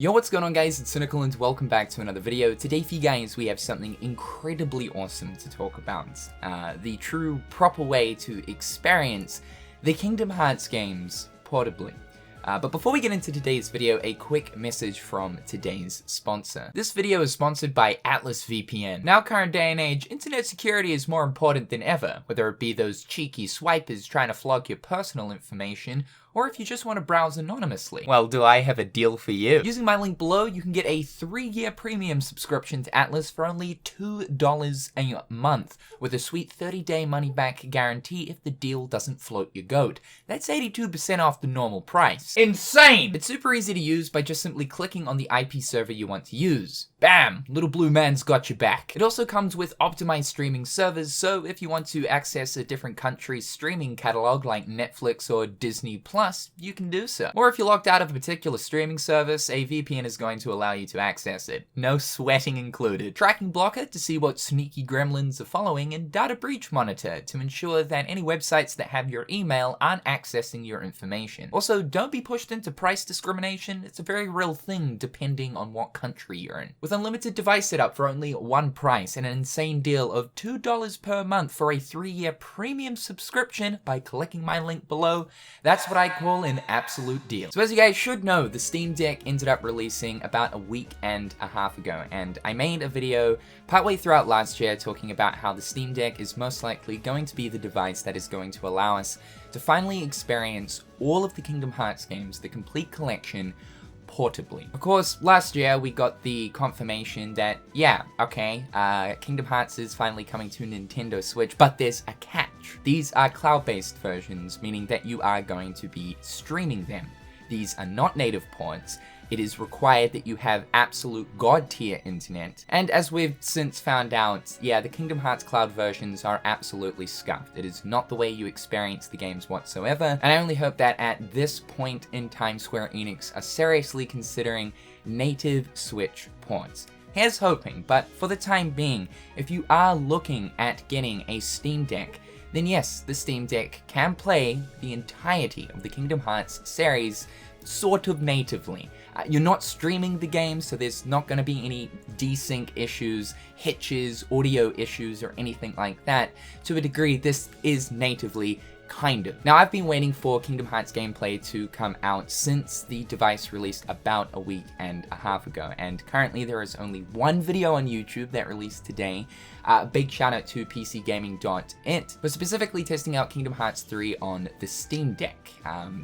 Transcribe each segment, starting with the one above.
Yo, what's going on guys, it's Cynical and welcome back to another video. Today for you guys we have something incredibly awesome to talk about. The true proper way to experience the Kingdom Hearts games portably. But before we get into today's video, a quick message from today's sponsor. This video is sponsored by Atlas VPN. Now current day and age, internet security is more important than ever, whether it be those cheeky swipers trying to flog your personal information, or if you just want to browse anonymously. Well, do I have a deal for you? Using my link below, you can get a 3-year premium subscription to Atlas for only $2 a month, with a sweet 30-day money-back guarantee if the deal doesn't float your goat. That's 82% off the normal price. Insane! It's super easy to use by just simply clicking on the IP server you want to use. Bam! Little blue man's got your back. It also comes with optimized streaming servers, so if you want to access a different country's streaming catalog like Netflix or Disney+, you can do so. Or if you're locked out of a particular streaming service, a VPN is going to allow you to access it. No sweating included. Tracking blocker to see what sneaky gremlins are following, and data breach monitor to ensure that any websites that have your email aren't accessing your information. Also, don't be pushed into price discrimination. It's a very real thing depending on what country you're in. With unlimited device setup for only one price and an insane deal of $2 per month for a 3-year premium subscription by clicking my link below, that's what I call an absolute deal. So as you guys should know, the Steam Deck ended up releasing about a week and a half ago, and I made a video partway throughout last year talking about how the Steam Deck is most likely going to be the device that is going to allow us to finally experience all of the Kingdom Hearts games, the complete collection, portably. Of course, last year we got the confirmation that, yeah, okay, Kingdom Hearts is finally coming to Nintendo Switch, but there's a catch. These are cloud-based versions, meaning that you are going to be streaming them. These are not native ports. It is required that you have absolute god-tier internet. And as we've since found out, yeah, the Kingdom Hearts cloud versions are absolutely scuffed. It is not the way you experience the games whatsoever, and I only hope that at this point in time Square Enix are seriously considering native Switch ports. Here's hoping, but for the time being, if you are looking at getting a Steam Deck, then yes, the Steam Deck can play the entirety of the Kingdom Hearts series sort of natively. You're not streaming the game, so there's not going to be any desync issues, hitches, audio issues, or anything like that. To a degree, this is natively kind of. Now, I've been waiting for Kingdom Hearts gameplay to come out since the device released about a week and a half ago, and currently there is only one video on YouTube that released today. Big shout out to PC-Gaming.it for specifically testing out Kingdom Hearts 3 on the Steam Deck.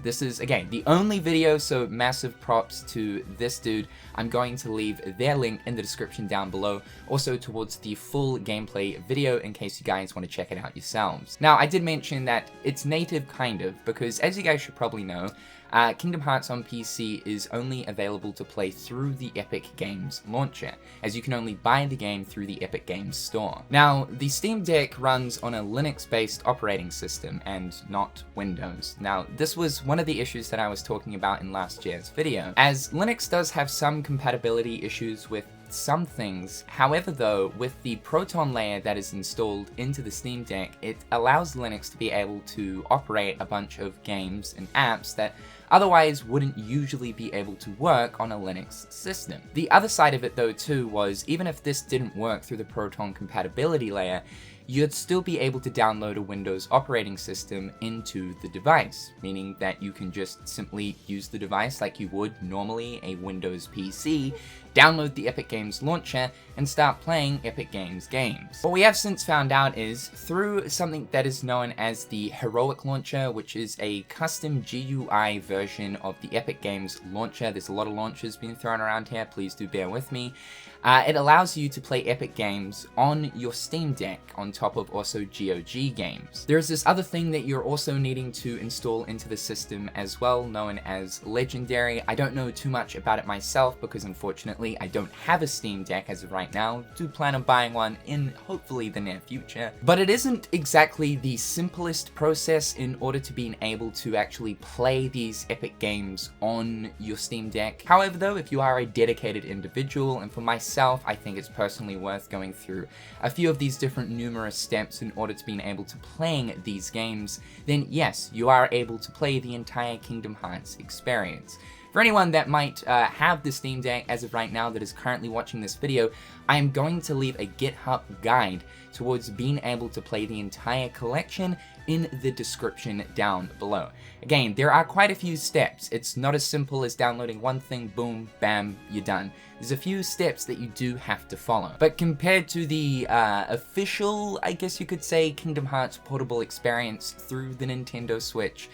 This is, again, the only video, so massive props to this dude. I'm going to leave their link in the description down below, also towards the full gameplay video in case you guys want to check it out yourselves. Now, I did mention that it's native kind of, because as you guys should probably know, Kingdom Hearts on PC is only available to play through the Epic Games launcher, as you can only buy the game through the Epic Games store. Now, the Steam Deck runs on a Linux-based operating system and not Windows. Now, this was one of the issues that I was talking about in last year's video, as Linux does have some compatibility issues with some things. However though, with the Proton layer that is installed into the Steam Deck, it allows Linux to be able to operate a bunch of games and apps that otherwise wouldn't usually be able to work on a Linux system. The other side of it though too was, even if this didn't work through the Proton compatibility layer, you'd still be able to download a Windows operating system into the device, meaning that you can just simply use the device like you would normally a Windows PC, download the Epic Games launcher, and start playing Epic Games games. What we have since found out is, through something that is known as the Heroic Launcher, which is a custom GUI version of the Epic Games launcher. There's a lot of launchers being thrown around here, please do bear with me. It allows you to play Epic Games on your Steam Deck, on top of also GOG games. There's this other thing that you're also needing to install into the system as well, known as Legendary. I don't know too much about it myself because unfortunately I don't have a Steam Deck as of right now. Do plan on buying one in hopefully the near future. But it isn't exactly the simplest process in order to be able to actually play these Epic games on your Steam Deck. However though, if you are a dedicated individual, and for myself, I think it's personally worth going through a few of these different numerous steps in order to being able to playing these games, then yes, you are able to play the entire Kingdom Hearts experience. For anyone that might have the Steam Deck as of right now that is currently watching this video, I am going to leave a GitHub guide towards being able to play the entire collection in the description down below. Again, there are quite a few steps. It's not as simple as downloading one thing, boom, bam, you're done. There's a few steps that you do have to follow. But compared to the official, I guess you could say, Kingdom Hearts portable experience through the Nintendo Switch,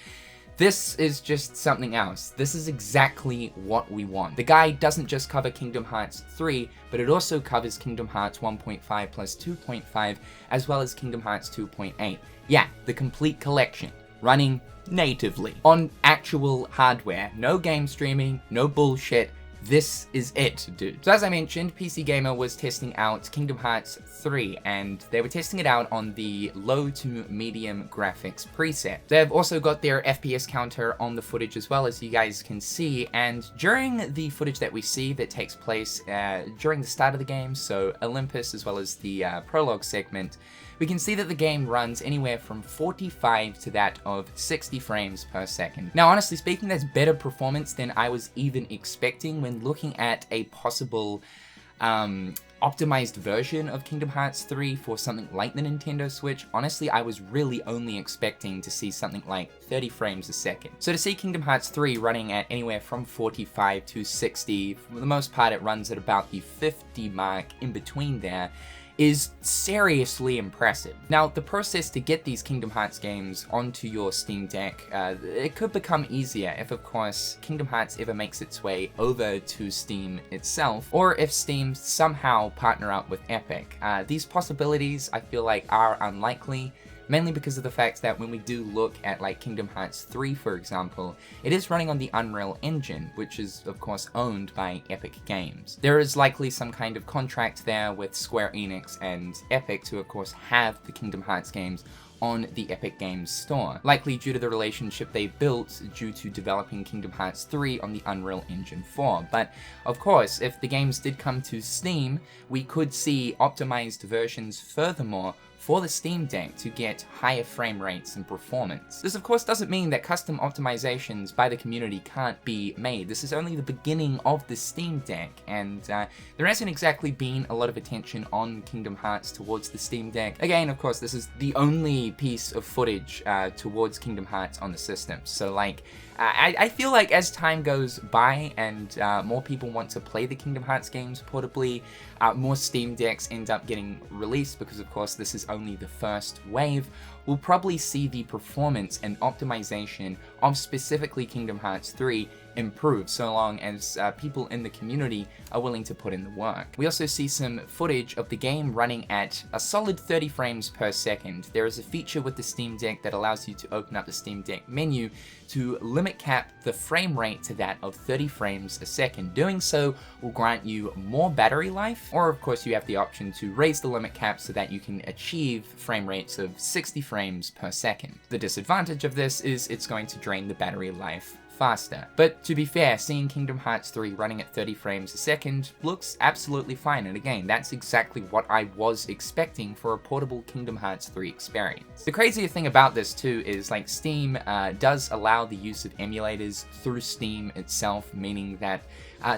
this is just something else. This is exactly what we want. The guide doesn't just cover Kingdom Hearts 3, but it also covers Kingdom Hearts 1.5 plus 2.5, as well as Kingdom Hearts 2.8. Yeah, the complete collection, running natively on actual hardware. No game streaming, no bullshit. This is it, dude. So as I mentioned, PC Gamer was testing out Kingdom Hearts 3, and they were testing it out on the low to medium graphics preset. They've also got their FPS counter on the footage as well, as you guys can see, and during the footage that we see that takes place during the start of the game, so Olympus as well as the prologue segment, we can see that the game runs anywhere from 45 to that of 60 frames per second. Now, honestly speaking, that's better performance than I was even expecting when looking at a possible optimized version of Kingdom Hearts 3 for something like the Nintendo Switch. Honestly, I was really only expecting to see something like 30 frames a second. So to see Kingdom Hearts 3 running at anywhere from 45 to 60, for the most part it runs at about the 50 mark in between there, is seriously impressive. Now, the process to get these Kingdom Hearts games onto your Steam Deck, it could become easier if, of course, Kingdom Hearts ever makes its way over to Steam itself, or if Steam somehow partner up with Epic. These possibilities, I feel like, are unlikely, mainly because of the fact that when we do look at like Kingdom Hearts 3, for example, it is running on the Unreal Engine, which is of course owned by Epic Games. There is likely some kind of contract there with Square Enix and Epic to of course have the Kingdom Hearts games on the Epic Games store, likely due to the relationship they built due to developing Kingdom Hearts 3 on the Unreal Engine 4. But of course, if the games did come to Steam, we could see optimized versions furthermore for the Steam Deck to get higher frame rates and performance. This of course doesn't mean that custom optimizations by the community can't be made. This is only the beginning of the Steam Deck, and there hasn't exactly been a lot of attention on Kingdom Hearts towards the Steam Deck. Again, of course, this is the only piece of footage towards Kingdom Hearts on the system, so like, I feel like as time goes by and more people want to play the Kingdom Hearts games portably, more Steam Decks end up getting released because of course this is only the first wave. We'll probably see the performance and optimization of specifically Kingdom Hearts 3 improve so long as people in the community are willing to put in the work. We also see some footage of the game running at a solid 30 frames per second. There is a feature with the Steam Deck that allows you to open up the Steam Deck menu to limit cap the frame rate to that of 30 frames a second. Doing so will grant you more battery life, or of course you have the option to raise the limit cap so that you can achieve frame rates of 60 frames per second. The disadvantage of this is it's going to drain the battery life faster. But to be fair, seeing Kingdom Hearts 3 running at 30 frames a second looks absolutely fine, and again, that's exactly what I was expecting for a portable Kingdom Hearts 3 experience. The crazier thing about this too is like Steam does allow the use of emulators through Steam itself, meaning that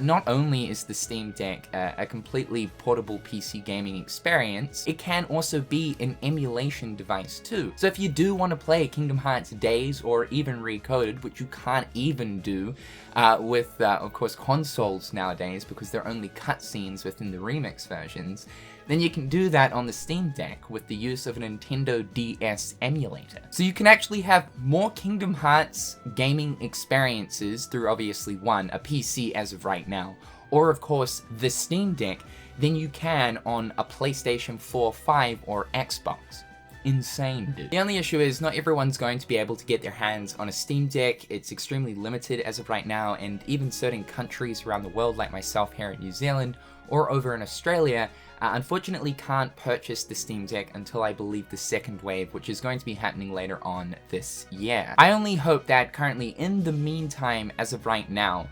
not only is the Steam Deck a completely portable PC gaming experience, it can also be an emulation device too. So if you do want to play Kingdom Hearts Days or even Recoded, which you can't even do with, of course, consoles nowadays because they're only cutscenes within the remix versions, then you can do that on the Steam Deck with the use of a Nintendo DS emulator. So you can actually have more Kingdom Hearts gaming experiences through obviously one, a PC as of right now, or of course the Steam Deck, than you can on a PlayStation 4, 5, or Xbox. Insane, dude. The only issue is not everyone's going to be able to get their hands on a Steam Deck. It's extremely limited as of right now, and even certain countries around the world like myself here in New Zealand or over in Australia unfortunately can't purchase the Steam Deck until I believe the second wave, which is going to be happening later on this year. I only hope that currently in the meantime, as of right now,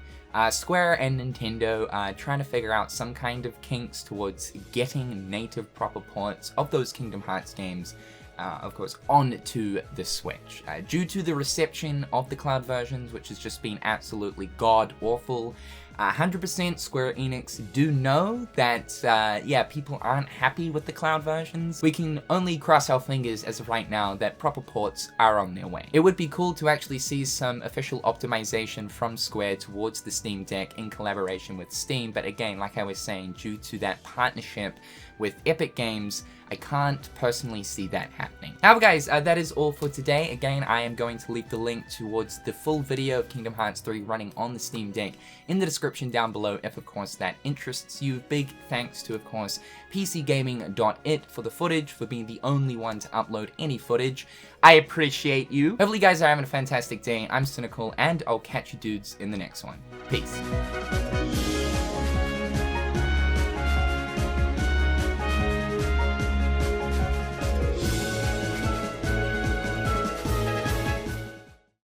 Square and Nintendo are trying to figure out some kind of kinks towards getting native proper ports of those Kingdom Hearts games of course, onto the Switch. Due to the reception of the cloud versions, which has just been absolutely god-awful, 100% Square Enix do know that, yeah, people aren't happy with the cloud versions. We can only cross our fingers as of right now that proper ports are on their way. It would be cool to actually see some official optimization from Square towards the Steam Deck in collaboration with Steam, but again, like I was saying, due to that partnership with Epic Games, I can't personally see that happening. However guys, that is all for today. Again, I am going to leave the link towards the full video of Kingdom Hearts 3 running on the Steam Deck in the description down below if of course that interests you. Big thanks to of course PC-Gaming.it for the footage, for being the only one to upload any footage. I appreciate you. Hopefully you guys are having a fantastic day. I'm Cynical and I'll catch you dudes in the next one. Peace.